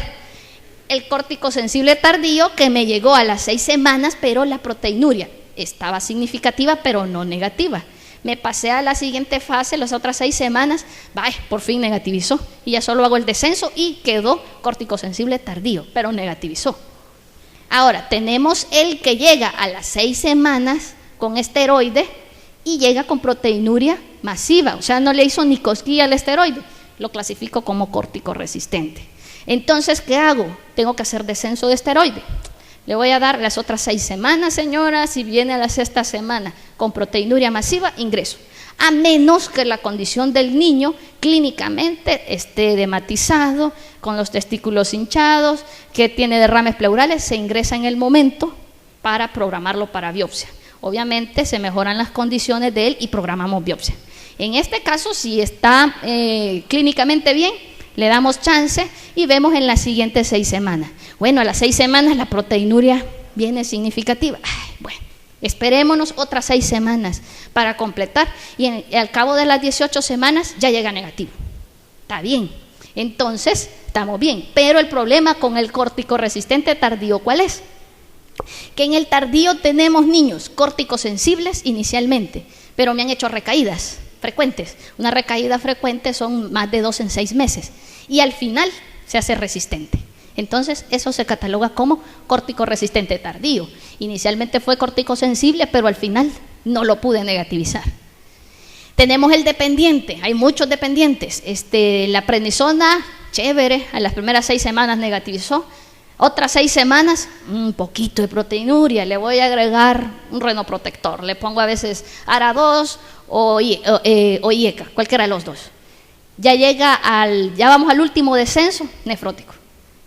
El corticosensible tardío que me llegó a las 6 semanas, pero la proteinuria estaba significativa, pero no negativa. Me pasé a la siguiente fase, las otras 6 semanas, por fin negativizó. Y ya solo hago el descenso y quedó corticosensible tardío, pero negativizó. Ahora, tenemos el que llega a las 6 semanas con esteroide y llega con proteinuria masiva, o sea, no le hizo ni cosquilla al esteroide, lo clasifico como corticoresistente. Entonces, ¿qué hago? Tengo que hacer descenso de esteroide. Le voy a dar las otras 6 semanas, señora. Si viene a la 6ª semana con proteinuria masiva, ingreso. A menos que la condición del niño clínicamente esté edematizado, con los testículos hinchados, que tiene derrames pleurales, se ingresa en el momento para programarlo para biopsia. Obviamente se mejoran las condiciones de él y programamos biopsia. En este caso, si está clínicamente bien, le damos chance y vemos en las siguientes 6 semanas. Bueno, a las 6 semanas la proteinuria viene significativa. Bueno, esperémonos otras 6 semanas para completar y al cabo de las 18 semanas ya llega negativo. Está bien, entonces estamos bien. Pero el problema con el corticoresistente tardío, ¿cuál es? Que en el tardío tenemos niños corticosensibles inicialmente, pero me han hecho recaídas frecuentes. Una recaída frecuente son más de 2 en 6 meses y al final se hace resistente. Entonces eso se cataloga como corticoresistente tardío. Inicialmente fue corticosensible, pero al final no lo pude negativizar. Tenemos el dependiente, hay muchos dependientes. La prednisona, chévere, a las primeras 6 semanas negativizó. Otras 6 semanas, un poquito de proteinuria, le voy a agregar un renoprotector. Le pongo a veces ARA2 o IECA, cualquiera de los dos. Ya vamos al último descenso, nefrótico.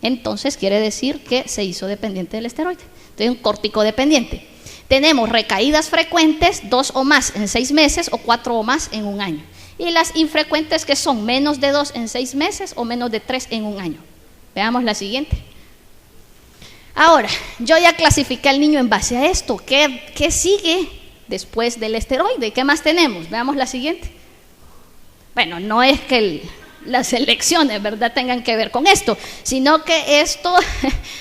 Entonces quiere decir que se hizo dependiente del esteroide. Entonces un corticodependiente. Tenemos recaídas frecuentes, 2 o más en 6 meses o 4 o más en un año. Y las infrecuentes que son menos de 2 en 6 meses o menos de 3 en un año. Veamos la siguiente. Ahora, yo ya clasifiqué al niño en base a esto. ¿Qué sigue después del esteroide? ¿Qué más tenemos? Veamos la siguiente. Bueno, no es que las elecciones, ¿verdad?, tengan que ver con esto, sino que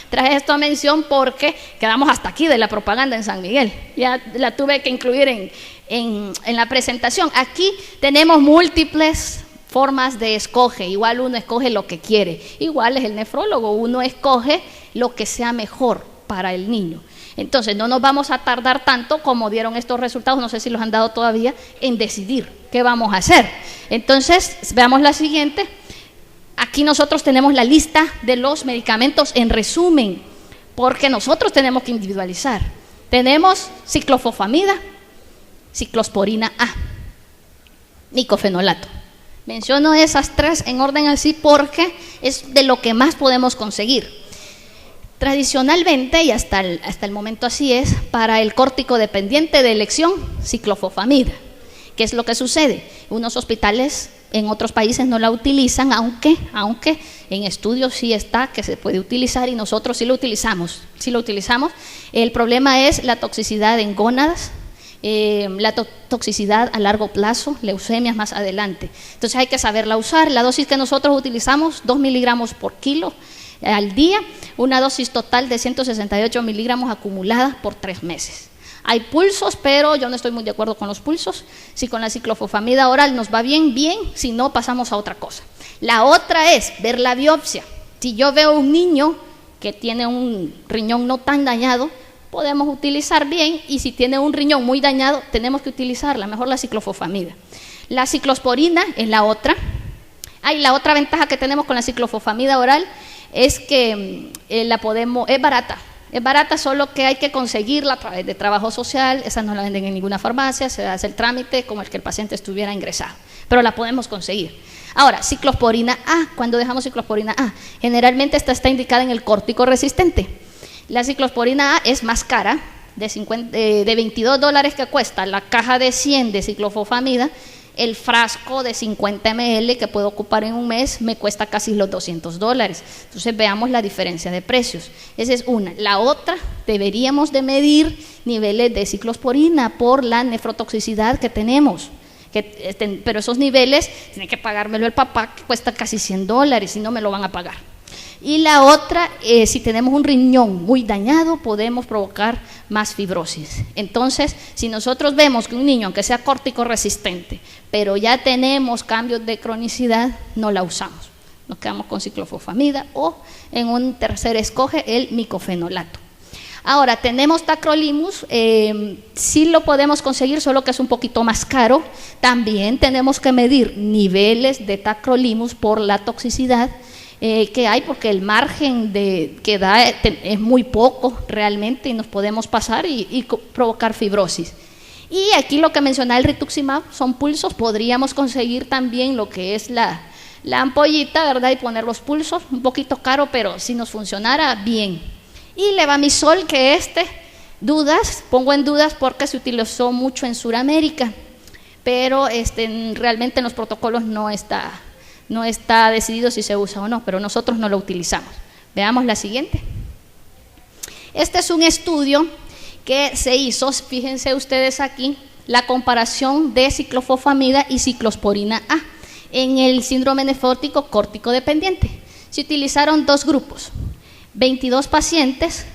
traje esto a mención porque quedamos hasta aquí de la propaganda en San Miguel. Ya la tuve que incluir en la presentación. Aquí tenemos múltiples formas de escoge. Igual uno escoge lo que quiere. Igual es el nefrólogo, uno escoge lo que sea mejor para el niño. Entonces no nos vamos a tardar tanto como dieron estos resultados, no sé si los han dado todavía, en decidir qué vamos a hacer. Entonces veamos la siguiente. Aquí nosotros tenemos la lista de los medicamentos en resumen, porque nosotros tenemos que individualizar. Tenemos ciclofosfamida, ciclosporina A, nicofenolato. Menciono esas 3 en orden así porque es de lo que más podemos conseguir. Tradicionalmente, y hasta el momento así es, para el córtico dependiente de elección, ciclofosfamida. ¿Qué es lo que sucede? Unos hospitales en otros países no la utilizan, aunque en estudios sí está que se puede utilizar y nosotros sí lo utilizamos. El problema es la toxicidad en gónadas, la toxicidad a largo plazo, leucemias más adelante. Entonces hay que saberla usar. La dosis que nosotros utilizamos, 2 miligramos por kilo al día, una dosis total de 168 miligramos acumuladas por 3 meses. Hay pulsos, pero yo no estoy muy de acuerdo con los pulsos. Si con la ciclofosfamida oral nos va bien, si no pasamos a otra cosa. La otra es ver la biopsia. Si yo veo un niño que tiene un riñón no tan dañado, podemos utilizar bien, y si tiene un riñón muy dañado, tenemos que utilizarla, mejor la ciclofosfamida. La ciclosporina es la otra. La otra ventaja que tenemos con la ciclofosfamida oral es que es barata, solo que hay que conseguirla a través de trabajo social. Esa no la venden en ninguna farmacia, se hace el trámite como el que el paciente estuviera ingresado, pero la podemos conseguir. Ahora, ciclosporina A, cuando dejamos ciclosporina A, generalmente esta está indicada en el córtico resistente. La ciclosporina A es más cara, de $22 que cuesta la caja de 100 de ciclofosfamida, El frasco de 50 ml que puedo ocupar en un mes me cuesta casi los $200. Entonces veamos la diferencia de precios. Esa es una. La otra, deberíamos de medir niveles de ciclosporina por la nefrotoxicidad que tenemos. Pero esos niveles tiene que pagármelo el papá, que cuesta casi $100, si no me lo van a pagar. Y la otra, si tenemos un riñón muy dañado, podemos provocar más fibrosis. Entonces, si nosotros vemos que un niño, aunque sea córtico resistente, pero ya tenemos cambios de cronicidad, no la usamos. Nos quedamos con ciclofosfamida o en un tercer escoge el micofenolato. Ahora, tenemos tacrolimus, sí lo podemos conseguir, solo que es un poquito más caro. También tenemos que medir niveles de tacrolimus por la toxicidad que hay, porque el margen que da es muy poco realmente y nos podemos pasar y provocar fibrosis. Y aquí lo que mencionaba el rituximab son pulsos, podríamos conseguir también lo que es la ampollita, ¿verdad? Y poner los pulsos, un poquito caro, pero si nos funcionara, bien. Y levamisol, que pongo en dudas porque se utilizó mucho en Sudamérica, pero realmente en los protocolos no está decidido si se usa o no, pero nosotros no lo utilizamos. Veamos la siguiente. Este es un estudio que se hizo, fíjense ustedes aquí, la comparación de ciclofosfamida y ciclosporina A en el síndrome nefrótico córtico dependiente. Se utilizaron dos grupos, 22 pacientes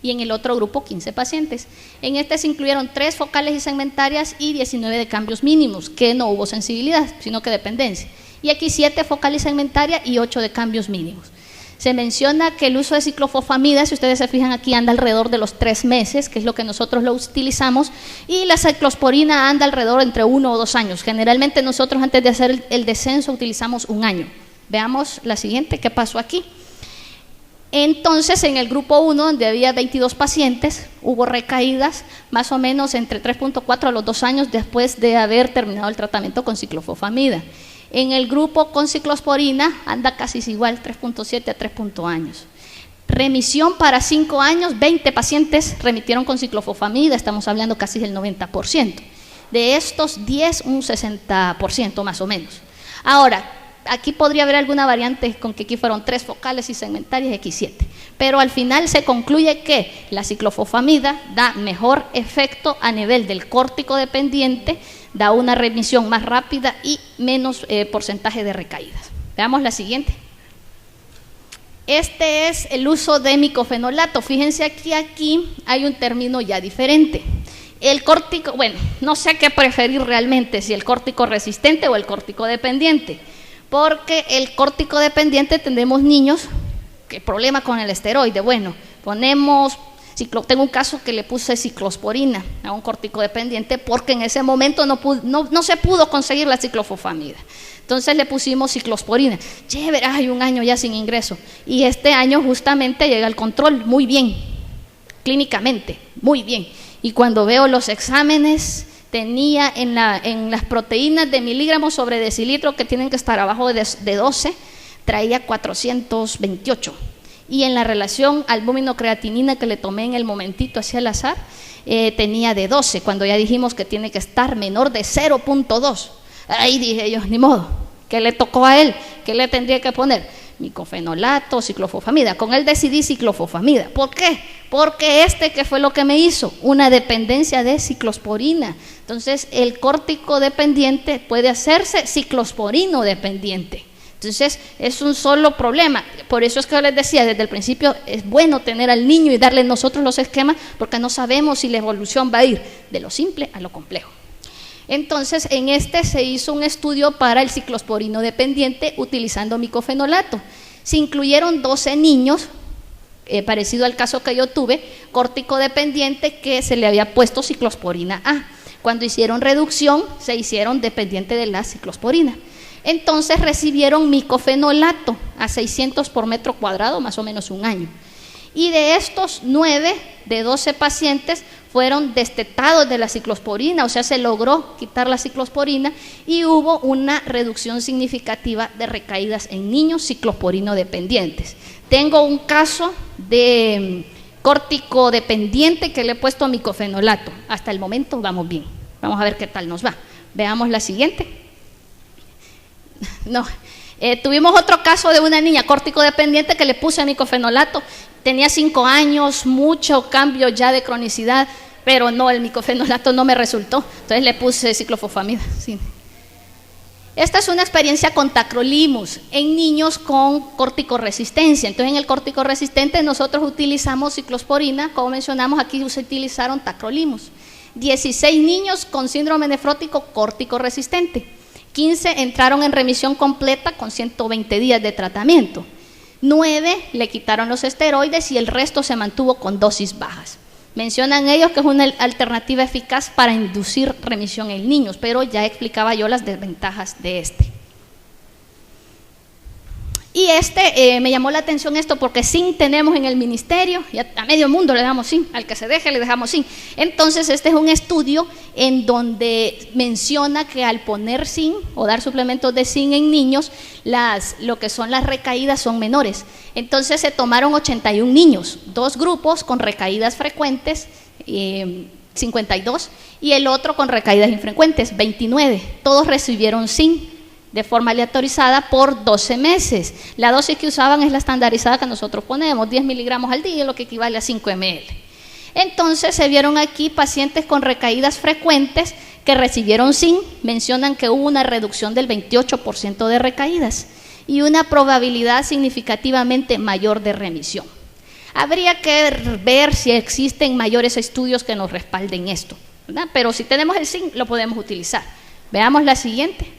y en el otro grupo 15 pacientes. En este se incluyeron 3 focales y segmentarias y 19 de cambios mínimos, que no hubo sensibilidad, sino que dependencia. Y aquí 7 focales y segmentarias y 8 de cambios mínimos. Se menciona que el uso de ciclofosfamida, si ustedes se fijan aquí, anda alrededor de los 3 meses, que es lo que nosotros lo utilizamos, y la ciclosporina anda alrededor entre 1 o 2 años. Generalmente nosotros antes de hacer el descenso utilizamos 1 año. Veamos la siguiente, ¿qué pasó aquí? Entonces, en el grupo 1, donde había 22 pacientes, hubo recaídas más o menos entre 3.4 a los 2 años después de haber terminado el tratamiento con ciclofosfamida. En el grupo con ciclosporina anda casi igual, 3.7 a 3 años. Remisión para 5 años, 20 pacientes remitieron con ciclofosfamida, estamos hablando casi del 90%. De estos 10, un 60% más o menos. Ahora, aquí podría haber alguna variante con que aquí fueron 3 focales y segmentarias y aquí 7. Pero al final se concluye que la ciclofosfamida da mejor efecto a nivel del córtico dependiente, da una remisión más rápida y menos porcentaje de recaídas. Veamos la siguiente. Este es el uso de micofenolato. Fíjense aquí hay un término ya diferente. El córtico, bueno, no sé qué preferir realmente, si el córtico resistente o el córtico dependiente. Porque el córtico dependiente tenemos niños que problema con el esteroide. Bueno, tengo un caso que le puse ciclosporina a un córtico dependiente porque en ese momento no se pudo conseguir la ciclofosfamida. Entonces le pusimos ciclosporina. Hay 1 año ya sin ingreso. Y este año justamente llega el control muy bien, clínicamente, muy bien. Y cuando veo los exámenes, tenía en las proteínas de miligramos sobre decilitro, que tienen que estar abajo de 12, traía 428. Y en la relación albúmino-creatinina que le tomé en el momentito hacia el azar, tenía de 12, cuando ya dijimos que tiene que estar menor de 0.2. Ahí dije yo, ni modo, ¿qué le tocó a él? ¿Qué le tendría que poner? Micofenolato, ciclofosfamida. Con él decidí ciclofosfamida. ¿Por qué? Porque ¿qué fue lo que me hizo? Una dependencia de ciclosporina. Entonces, el córtico dependiente puede hacerse ciclosporino dependiente. Entonces, es un solo problema. Por eso es que yo les decía, desde el principio es bueno tener al niño y darle nosotros los esquemas, porque no sabemos si la evolución va a ir de lo simple a lo complejo. Entonces, en se hizo un estudio para el ciclosporino dependiente utilizando micofenolato. Se incluyeron 12 niños, parecido al caso que yo tuve, córtico dependiente, que se le había puesto ciclosporina A. Cuando hicieron reducción, se hicieron dependiente de la ciclosporina. Entonces recibieron micofenolato a 600 por metro cuadrado, más o menos 1 año. Y de estos 9 de 12 pacientes fueron destetados de la ciclosporina, o sea, se logró quitar la ciclosporina y hubo una reducción significativa de recaídas en niños ciclosporino dependientes. Tengo un caso de córtico dependiente que le he puesto micofenolato. Hasta el momento vamos bien. Vamos a ver qué tal nos va. Veamos la siguiente. No. Tuvimos otro caso de una niña córtico-dependiente que le puse micofenolato. Tenía 5 años, mucho cambio ya de cronicidad, pero no, el micofenolato no me resultó. Entonces le puse ciclofosfamida. Sí. Esta es una experiencia con tacrolimus en niños con corticoresistencia. Entonces, en el corticoresistente nosotros utilizamos ciclosporina, como mencionamos aquí se utilizaron tacrolimus. 16 niños con síndrome nefrótico corticoresistente. 15 entraron en remisión completa con 120 días de tratamiento. 9 le quitaron los esteroides y el resto se mantuvo con dosis bajas. Mencionan ellos que es una alternativa eficaz para inducir remisión en niños, pero ya explicaba yo las desventajas de este. Y me llamó la atención esto porque zinc tenemos en el ministerio, y a medio mundo le damos zinc, al que se deje le dejamos zinc. Entonces este es un estudio en donde menciona que al poner zinc o dar suplementos de zinc en niños, lo que son las recaídas son menores. Entonces se tomaron 81 niños, 2 grupos con recaídas frecuentes, 52, y el otro con recaídas infrecuentes, 29. Todos recibieron zinc de forma aleatorizada por 12 meses. La dosis que usaban es la estandarizada que nosotros ponemos, 10 miligramos al día, lo que equivale a 5 ml. Entonces se vieron aquí pacientes con recaídas frecuentes que recibieron zinc, mencionan que hubo una reducción del 28% de recaídas y una probabilidad significativamente mayor de remisión. Habría que ver si existen mayores estudios que nos respalden esto, ¿verdad? Pero si tenemos el zinc lo podemos utilizar. Veamos la siguiente.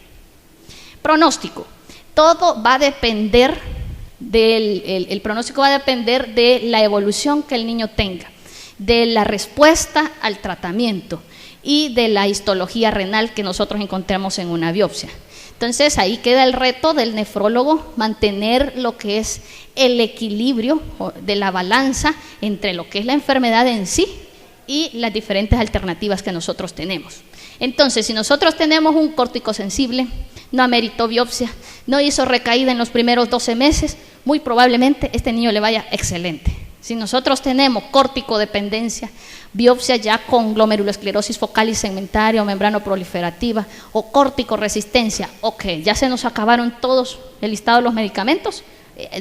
Pronóstico. Todo va a depender el pronóstico va a depender de la evolución que el niño tenga, de la respuesta al tratamiento y de la histología renal que nosotros encontramos en una biopsia. Entonces ahí queda el reto del nefrólogo, mantener lo que es el equilibrio de la balanza entre lo que es la enfermedad en sí y las diferentes alternativas que nosotros tenemos. Entonces, si nosotros tenemos un córtico-sensible, no ameritó biopsia, no hizo recaída en los primeros 12 meses, muy probablemente este niño le vaya excelente. Si nosotros tenemos córticodependencia, biopsia ya con glomerulosclerosis focal y segmentaria o membrano proliferativa o córticoresistencia, o que ya se nos acabaron todos el listado de los medicamentos,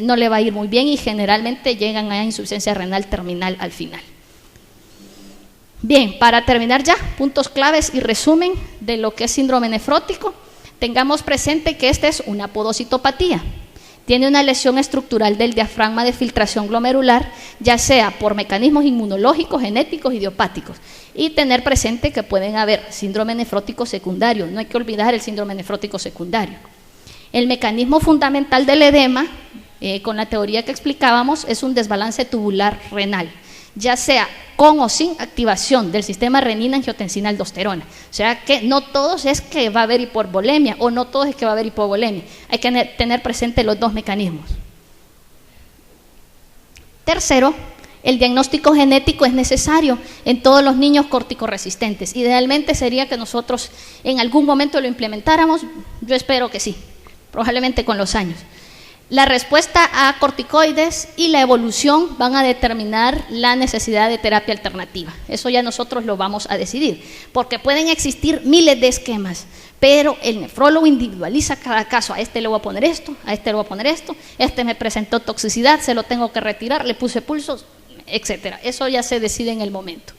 no le va a ir muy bien y generalmente llegan a insuficiencia renal terminal al final. Bien, para terminar ya, puntos claves y resumen de lo que es síndrome nefrótico. Tengamos presente que esta es una podocitopatía. Tiene una lesión estructural del diafragma de filtración glomerular, ya sea por mecanismos inmunológicos, genéticos, idiopáticos. Y tener presente que pueden haber síndrome nefrótico secundario. No hay que olvidar el síndrome nefrótico secundario. El mecanismo fundamental del edema, con la teoría que explicábamos, es un desbalance tubular renal, ya sea con o sin activación del sistema renina-angiotensina-aldosterona. O sea que no todos es que va a haber hipervolemia o no todos es que va a haber hipovolemia. Hay que tener presente los dos mecanismos. Tercero, el diagnóstico genético es necesario en todos los niños corticoresistentes. Idealmente sería que nosotros en algún momento lo implementáramos. Yo espero que sí, probablemente con los años. La respuesta a corticoides y la evolución van a determinar la necesidad de terapia alternativa. Eso ya nosotros lo vamos a decidir, porque pueden existir miles de esquemas, pero el nefrólogo individualiza cada caso. A este le voy a poner esto, a este le voy a poner esto, este me presentó toxicidad, se lo tengo que retirar, le puse pulsos, etcétera. Eso ya se decide en el momento.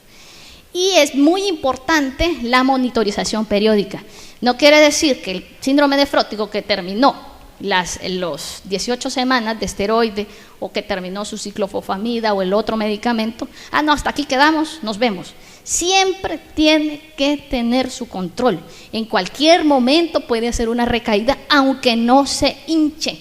Y es muy importante la monitorización periódica. No quiere decir que el síndrome nefrótico que terminó los 18 semanas de esteroide o que terminó su ciclofosfamida o el otro medicamento, no, hasta aquí quedamos, nos vemos. Siempre tiene que tener su control. En cualquier momento puede hacer una recaída, aunque no se hinche.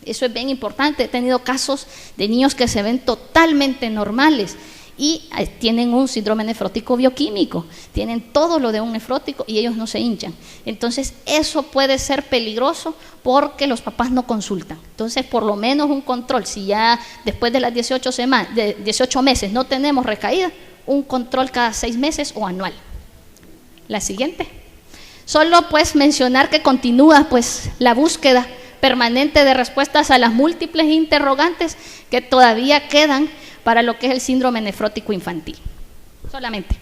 Eso es bien importante. He tenido casos de niños que se ven totalmente normales y tienen un síndrome nefrótico bioquímico, tienen todo lo de un nefrótico y ellos no se hinchan. Entonces eso puede ser peligroso porque los papás no consultan. Entonces por lo menos un control, si ya después de las 18 meses no tenemos recaída, un control cada 6 meses o anual. La siguiente. Solo pues mencionar que continúa pues la búsqueda permanente de respuestas a las múltiples interrogantes que todavía quedan para lo que es el síndrome nefrótico infantil. Solamente.